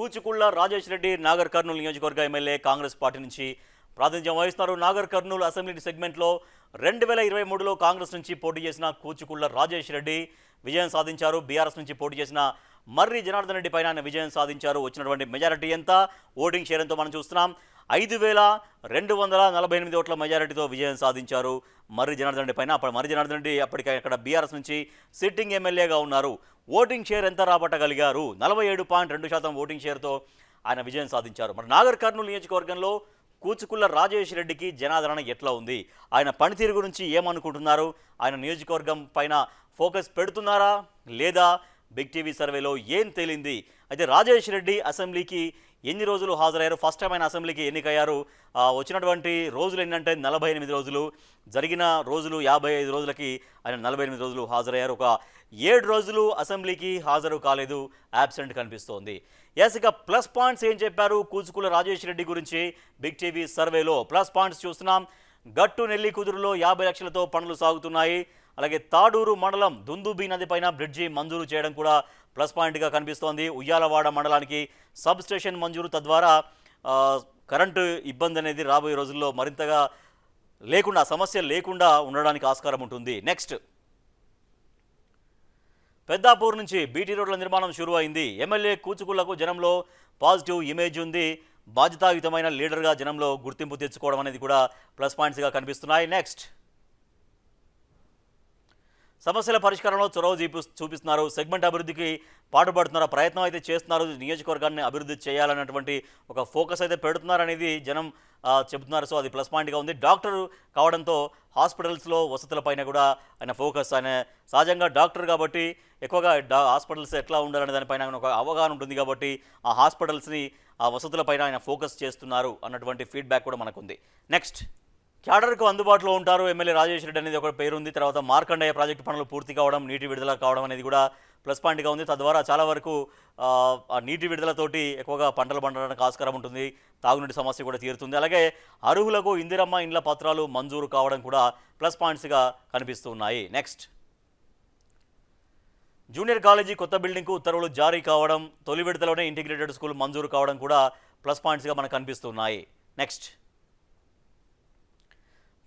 కూచుకుళ్ళ రాజేష్ రెడ్డి నాగర్ కర్నూలు నియోజకవర్గ MLA Congress party నుంచి ప్రాతినిధ్యం వహిస్తున్నారు. నాగర్ కర్నూలు అసెంబ్లీ సెగ్మెంట్లో 2023లో కాంగ్రెస్ నుంచి పోటీ చేసిన కూచుకుళ్ళ రాజేష్ రెడ్డి విజయం సాధించారు. బీఆర్ఎస్ నుంచి పోటీ చేసిన మర్రి జనార్దన్ రెడ్డి పైన విజయం సాధించారు. వచ్చినటువంటి మెజారిటీ ఎంత, ఓటింగ్ షేర్ ఎంతో మనం చూస్తున్నాం. 5248 ఓట్ల మెజారిటీతో విజయం సాధించారు మర్రి జనార్దన్ రెడ్డి పైన. మర్రి జనార్దన్ రెడ్డి అప్పటికి అక్కడ బీఆర్ఎస్ నుంచి సిట్టింగ్ ఎమ్మెల్యేగా ఉన్నారు. ఓటింగ్ షేర్ ఎంత రాబట్టగలిగారు? 47.2% ఓటింగ్ షేర్తో ఆయన విజయం సాధించారు. మరి నాగర్ కర్నూలు నియోజకవర్గంలో కూచుకుళ్ళ రాజేష్ రెడ్డికి జనాదరణ ఎట్లా ఉంది? ఆయన పనితీరు గురించి ఏమనుకుంటున్నారు? ఆయన నియోజకవర్గం పైన ఫోకస్ పెడుతున్నారా లేదా? బిగ్ టీవీ సర్వేలో ఏం తేలింది? అయితే రాజేష్ రెడ్డి అసెంబ్లీకి ఎన్ని రోజులు హాజరయ్యారు? ఫస్ట్ టైం ఆయన అసెంబ్లీకి ఎన్నికయ్యారు. వచ్చినటువంటి రోజులు ఏంటంటే 48 రోజులు, జరిగిన రోజులు 55 రోజులకి ఆయన 48 రోజులు హాజరయ్యారు. ఒక 7 రోజులు అసెంబ్లీకి హాజరు కాలేదు, యాబ్సెంట్ కనిపిస్తోంది. ఇక ప్లస్ పాయింట్స్ ఏం చెప్పారు కూచుకుళ్ళ రాజేష్ రెడ్డి గురించి? బిగ్ టీవీ సర్వేలో ప్లస్ పాయింట్స్ చూస్తున్నాం. గట్టు నెల్లి కుదురులో 50 లక్షలతో పనులు సాగుతున్నాయి. అలాగే తాడూరు మండలం దుందుబీ నది పైన బ్రిడ్జి మంజూరు చేయడం కూడా ప్లస్ పాయింట్గా కనిపిస్తోంది. ఉయ్యాలవాడ మండలానికి సబ్ స్టేషన్ మంజూరు, తద్వారా కరెంటు ఇబ్బంది అనేది రాబోయే రోజుల్లో మరింతగా లేకుండా, సమస్య లేకుండా ఉండడానికి ఆస్కారం ఉంటుంది. నెక్స్ట్, పెద్దాపూర్ నుంచి బీటీ రోడ్ల నిర్మాణం షురు అయింది. ఎమ్మెల్యే కూచుకుళ్లకు జనంలో పాజిటివ్ ఇమేజ్ ఉంది. బాధ్యతాయుతమైన లీడర్గా జనంలో గుర్తింపు తెచ్చుకోవడం అనేది కూడా ప్లస్ పాయింట్స్గా కనిపిస్తున్నాయి. నెక్స్ట్, సమస్యల పరిష్కారంలో చొరవ చూపిస్తున్నారు. సెగ్మెంట్ అభివృద్ధికి పాటుపడుతున్నారు, ప్రయత్నం అయితే చేస్తున్నారు. నియోజకవర్గాన్ని అభివృద్ధి చేయాలన్నటువంటి ఒక ఫోకస్ అయితే పెడుతున్నారనేది జనం చెబుతున్నారు. సో అది ప్లస్ పాయింట్గా ఉంది. డాక్టర్ కావడంతో హాస్పిటల్స్లో వసతులపైన కూడా ఆయన ఫోకస్. ఆయన సహజంగా డాక్టర్ కాబట్టి ఎక్కువగా హాస్పిటల్స్ ఎట్లా ఉండాలనే దానిపైన ఒక అవగాహన ఉంటుంది కాబట్టి ఆ హాస్పిటల్స్ని, ఆ వసతులపైన ఆయన ఫోకస్ చేస్తున్నారు అన్నటువంటి ఫీడ్బ్యాక్ కూడా మనకుంది. నెక్స్ట్, క్యాడర్కు అందుబాటులో ఉంటారు ఎమ్మెల్యే రాజేష్ రెడ్డి అనేది ఒక పేరుంది. తర్వాత మార్కండేయ ప్రాజెక్టు పనులు పూర్తి కావడం, నీటి విడుదల కావడం అనేది కూడా ప్లస్ పాయింట్గా ఉంది. తద్వారా చాలా వరకు ఆ నీటి విడుదలతోటి ఎక్కువగా పంటలు పండడానికి ఆస్కారం ఉంటుంది. తాగునీటి సమస్య కూడా తీరుతుంది. అలాగే అర్హులకు ఇందిరమ్మ ఇండ్ల పత్రాలు మంజూరు కావడం కూడా ప్లస్ పాయింట్స్గా కనిపిస్తూ ఉన్నాయి. నెక్స్ట్, జూనియర్ కాలేజీ కొత్త బిల్డింగ్కు ఉత్తర్వులు జారీ కావడం, తొలి విడతలోనే ఇంటిగ్రేటెడ్ స్కూల్ మంజూరు కావడం కూడా ప్లస్ పాయింట్స్గా మనకు కనిపిస్తున్నాయి. నెక్స్ట్,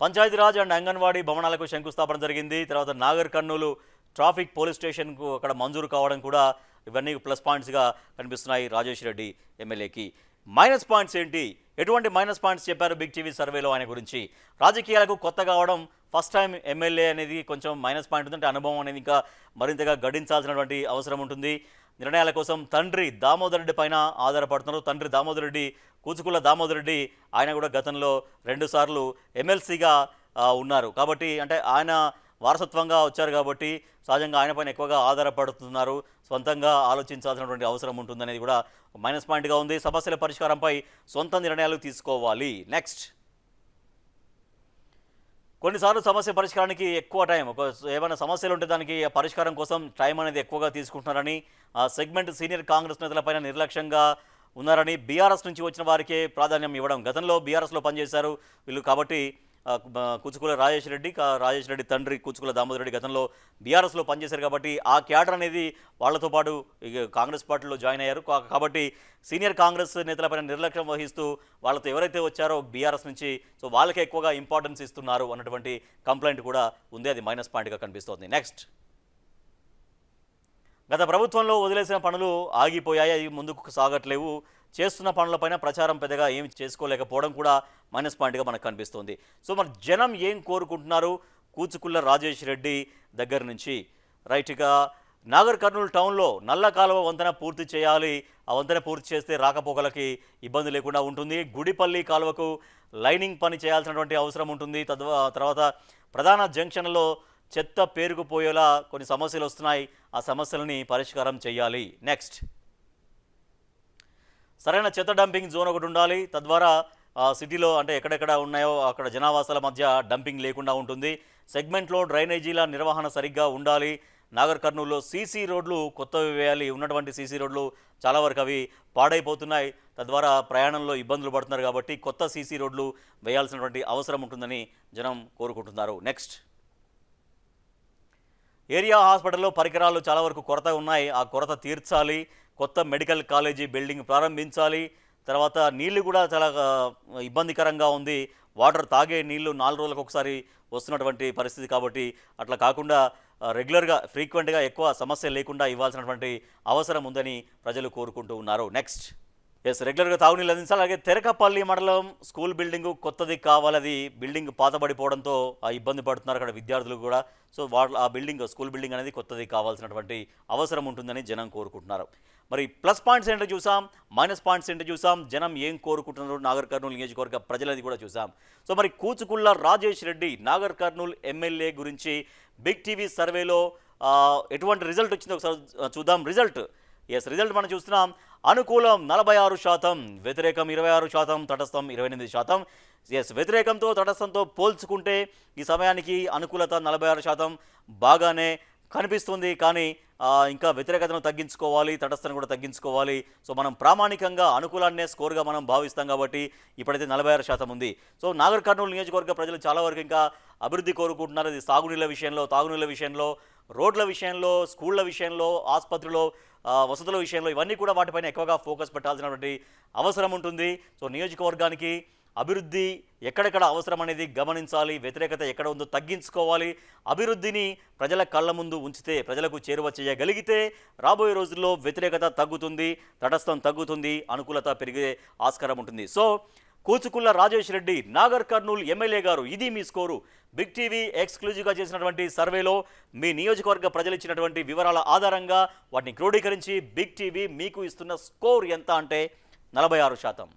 పంచాయతీరాజ్ అండ్ అంగన్వాడీ భవనాలకు శంకుస్థాపన జరిగింది. తర్వాత నాగర్ కర్నూలు ట్రాఫిక్ పోలీస్ స్టేషన్కు అక్కడ మంజూరు కావడం కూడా ఇవన్నీ ప్లస్ పాయింట్స్గా కనిపిస్తున్నాయి రాజేష్ రెడ్డి ఎమ్మెల్యేకి. మైనస్ పాయింట్స్ ఏంటి? ఎటువంటి మైనస్ పాయింట్స్ చెప్పారు బిగ్ టీవీ సర్వేలో ఆయన గురించి? రాజకీయాలకు కొత్త కావడం, ఫస్ట్ టైం ఎమ్మెల్యే అనేది కొంచెం మైనస్ పాయింట్ ఉంది. అంటే అనుభవం అనేది ఇంకా మరింతగా గడించాల్సినటువంటి అవసరం ఉంటుంది. నిర్ణయాల కోసం తండ్రి దామోదర్ రెడ్డి పైన ఆధారపడుతున్నారు. తండ్రి దామోదర్ రెడ్డి, కూచుకుళ్ళ దామోదర్ రెడ్డి, ఆయన కూడా గతంలో 2 సార్లు ఎమ్మెల్సీగా ఉన్నారు. కాబట్టి అంటే ఆయన వారసత్వంగా వచ్చారు కాబట్టి సహజంగా ఆయన పైన ఎక్కువగా ఆధారపడుతున్నారు. సొంతంగా ఆలోచించాల్సినటువంటి అవసరం ఉంటుందనేది కూడా మైనస్ పాయింట్గా ఉంది. సమస్యల పరిష్కారంపై సొంత నిర్ణయాలు తీసుకోవాలి. నెక్స్ట్, కొన్నిసార్లు సమస్య పరిష్కారానికి ఎక్కువ టైం, ఏమైనా సమస్యలు ఉంటే దానికి పరిష్కారం కోసం టైం అనేది ఎక్కువగా తీసుకుంటున్నారని, సెగ్మెంట్ సీనియర్ కాంగ్రెస్ నేతలపైన నిర్లక్ష్యంగా ఉన్నారని, బీఆర్ఎస్ నుంచి వచ్చిన వారికే ప్రాధాన్యం ఇవ్వడం. గతంలో బీఆర్ఎస్లో పనిచేశారు వీళ్ళు కాబట్టి కూచుకుళ్ళ రాజేష్ రెడ్డి తండ్రి కూచుకుళ్ళ దామోదర్ రెడ్డి గతంలో బీఆర్ఎస్లో పనిచేశారు కాబట్టి ఆ క్యాడర్ అనేది వాళ్లతో పాటు కాంగ్రెస్ పార్టీలో జాయిన్ అయ్యారు. కాబట్టి సీనియర్ కాంగ్రెస్ నేతలపైన నిర్లక్ష్యం వహిస్తూ వాళ్ళతో ఎవరైతే వచ్చారో బీఆర్ఎస్ నుంచి, సో వాళ్ళకే ఎక్కువగా ఇంపార్టెన్స్ ఇస్తున్నారు అన్నటువంటి కంప్లైంట్ కూడా ఉంది. అది మైనస్ పాయింట్గా కనిపిస్తోంది. నెక్స్ట్, గత ప్రభుత్వంలో వదిలేసిన పనులు ఆగిపోయాయి, అవి ముందుకు సాగట్లేవు. చేస్తున్న పనులపైన ప్రచారం పెద్దగా ఏమి చేసుకోలేకపోవడం కూడా మైనస్ పాయింట్గా మనకు కనిపిస్తుంది. సో మరి జనం ఏం కోరుకుంటున్నారు కూచుకుళ్ళ రాజేష్ రెడ్డి దగ్గర నుంచి? రైట్గా, నాగర్ కర్నూలు టౌన్లో నల్ల కాలువ వంతెన పూర్తి చేయాలి. ఆ వంతెన పూర్తి చేస్తే రాకపోకలకి ఇబ్బంది లేకుండా ఉంటుంది. గుడిపల్లి కాలువకు లైనింగ్ పని చేయాల్సినటువంటి అవసరం ఉంటుంది. తర్వాత ప్రధాన జంక్షన్లో చెత్త పేరుకుపోయేలా కొన్ని సమస్యలు వస్తున్నాయి. ఆ సమస్యలని పరిష్కారం చేయాలి. నెక్స్ట్, సరైన చెత్త డంపింగ్ జోన్ ఒకటి ఉండాలి. తద్వారా సిటీలో అంటే ఎక్కడెక్కడ ఉన్నాయో అక్కడ జనావాసాల మధ్య డంపింగ్ లేకుండా ఉంటుంది. సెగ్మెంట్లో డ్రైనేజీల నిర్వహణ సరిగ్గా ఉండాలి. నాగర్ కర్నూలులో సీసీ రోడ్లు కొత్తవి వేయాలి. ఉన్నటువంటి సీసీ రోడ్లు చాలా వరకు అవి పాడైపోతున్నాయి. తద్వారా ప్రయాణంలో ఇబ్బందులు పడుతున్నారు కాబట్టి కొత్త సీసీ రోడ్లు వేయాల్సినటువంటి అవసరం ఉంటుందని జనం కోరుకుంటున్నారు. నెక్స్ట్, ఏరియా హాస్పిటల్లో పరికరాలు చాలా వరకు కొరత ఉన్నాయి. ఆ కొరత తీర్చాలి. కొత్త మెడికల్ కాలేజీ బిల్డింగ్ ప్రారంభించాలి. తర్వాత నీళ్లు కూడా చాలా ఇబ్బందికరంగా ఉంది. వాటర్ తాగే నీళ్లు 4 రోజులకు ఒకసారి వస్తున్నటువంటి పరిస్థితి కాబట్టి అట్లా కాకుండా రెగ్యులర్గా ఫ్రీక్వెంట్గా ఎక్కువ సమస్య లేకుండా ఇవ్వాల్సినటువంటి అవసరం ఉందని ప్రజలు కోరుకుంటూ ఉన్నారు. నెక్స్ట్ రెగ్యులర్గా తాగునీళ్ళు అందించాలి. అలాగే తెరకపల్లి మండలం స్కూల్ బిల్డింగ్ కొత్తది కావాలది బిల్డింగ్ పాతబడిపోవడంతో ఇబ్బంది పడుతున్నారు అక్కడ విద్యార్థులు కూడా. సో ఆ బిల్డింగ్ స్కూల్ బిల్డింగ్ అనేది కొత్తది కావాల్సినటువంటి అవసరం ఉంటుందని జనం కోరుకుంటున్నారు. మరి ప్లస్ పాయింట్స్ ఏంటో చూసాం, మైనస్ పాయింట్స్ ఏంటో చూసాం, జనం ఏం కోరుకుంటున్నారు నాగర్ కర్నూలు నియోజకవర్గ ప్రజలది కూడా చూసాం. సో మరి కూచుకుళ్ళ రాజేష్ రెడ్డి నాగర్ కర్నూలు ఎమ్మెల్యే గురించి బిగ్ టీవీ సర్వేలో ఎటువంటి రిజల్ట్ వచ్చిందో ఒకసారి చూద్దాం. రిజల్ట్ మనం చూస్తున్నాం. అనుకూలం 46%, వ్యతిరేకం 26%, తటస్థం 28%. వ్యతిరేకంతో తటస్థంతో పోల్చుకుంటే ఈ సమయానికి అనుకూలత 46% బాగానే కనిపిస్తుంది. కానీ ఇంకా వ్యతిరేకతను తగ్గించుకోవాలి, తటస్థను కూడా తగ్గించుకోవాలి. సో మనం ప్రామాణికంగా అనుకూలాన్నే స్కోర్గా మనం భావిస్తాం కాబట్టి ఇప్పుడైతే 46% ఉంది. సో నాగర్ కర్నూలు నియోజకవర్గ ప్రజలు చాలా వరకు ఇంకా అభివృద్ధి కోరుకుంటున్నారు. ఇది సాగునీళ్ళ విషయంలో, తాగునీళ్ళ విషయంలో, రోడ్ల విషయంలో, స్కూళ్ళ విషయంలో, ఆసుపత్రిలో వసతుల విషయంలో ఇవన్నీ కూడా వాటిపైన ఎక్కువగా ఫోకస్ పెట్టాల్సినటువంటి అవసరం ఉంటుంది. సో నియోజకవర్గానికి అభివృద్ధి ఎక్కడెక్కడ అవసరం అనేది గమనించాలి, వ్యతిరేకత ఎక్కడ ఉందో తగ్గించుకోవాలి. అభివృద్ధిని ప్రజల కళ్ళ ముందు ఉంచితే, ప్రజలకు చేరువ చేయగలిగితే రాబోయే రోజుల్లో వ్యతిరేకత తగ్గుతుంది, తటస్థం తగ్గుతుంది, అనుకూలత పెరిగే ఆస్కారం ఉంటుంది. సో కూచుకుళ్ళ రాజేష్ రెడ్డి నాగర్ కర్నూలు ఎమ్మెల్యే గారు, ఇది మీ స్కోరు. బిగ్ టీవీ ఎక్స్క్లూజివ్గా చేసినటువంటి సర్వేలో మీ నియోజకవర్గ ప్రజలు ఇచ్చినటువంటి వివరాల ఆధారంగా వాటిని క్రోడీకరించి బిగ్ టీవీ మీకు ఇస్తున్న స్కోర్ ఎంత అంటే 46%.